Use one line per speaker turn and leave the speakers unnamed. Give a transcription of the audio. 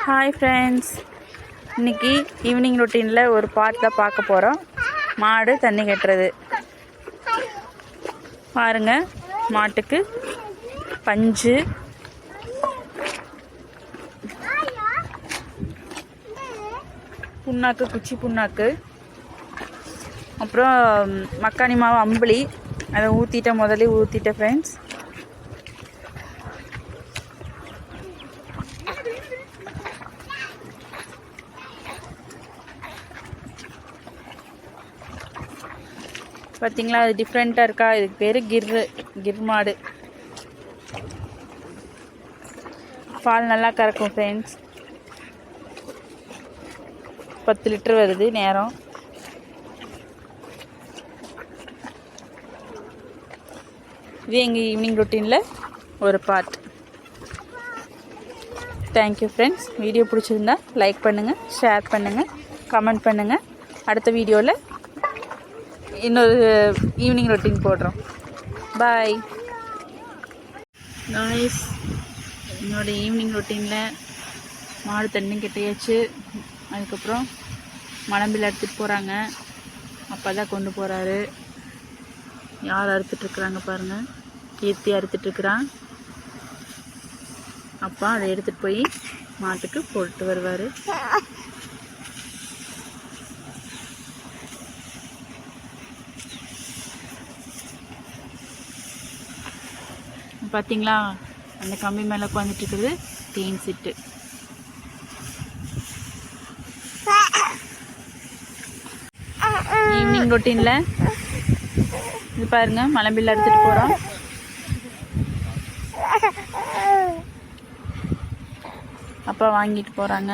Hi friends, இன்றைக்கி evening ரொட்டீனில் ஒரு part தான் பார்க்க போகிறோம். மாடு தண்ணி கட்டுறது பாருங்கள். மாட்டுக்கு பஞ்சு, புண்ணாக்கு, குச்சி புண்ணாக்கு, அப்புறம் மக்காணி மாவு அம்பளி, அதை முதலே ஊற்றிட்டேன் ஃப்ரெண்ட்ஸ். பார்த்தீங்களா, அது டிஃப்ரெண்ட்டாக இருக்கா? இதுக்கு பேர் கிர் மாடு. பால் நல்லா கறக்கும் ஃப்ரெண்ட்ஸ். 10 லிட்டர் வருது நேரம். இது எங்கள் ஈவினிங் ரொட்டீனில் ஒரு பார்ட். Thank you friends. வீடியோ பிடிச்சிருந்தா லைக் பண்ணுங்கள், ஷேர் பண்ணுங்கள், கமெண்ட் பண்ணுங்கள். அடுத்த வீடியோவில் இன்னொரு ஈவினிங் ரொட்டீன் போடுறோம். Bye guys. என்னோடய ஈவினிங் ரொட்டீனில் மாடு தண்ணி கட்டியாச்சு. அதுக்கப்புறம் மலம்பில் எடுத்துகிட்டு போகிறாங்க. அப்பா தான் கொண்டு போகிறாரு. யார் அறுத்துட்ருக்குறாங்க பாருங்கள். கீர்த்தி அறுத்துட்ருக்குறான். அப்பா அதை எடுத்துகிட்டு போய் மாட்டுக்கு போட்டு வருவார். பார்த்தீங்களா, அந்த கம்பி மேலே உட்காந்துட்டு இருக்குது தேன் சிட்டு. ஈவினிங் ரொட்டீனில் இது பாருங்க, மலம்பில் எடுத்துகிட்டு போகிறோம். அப்பா வாங்கிட்டு போகிறாங்க.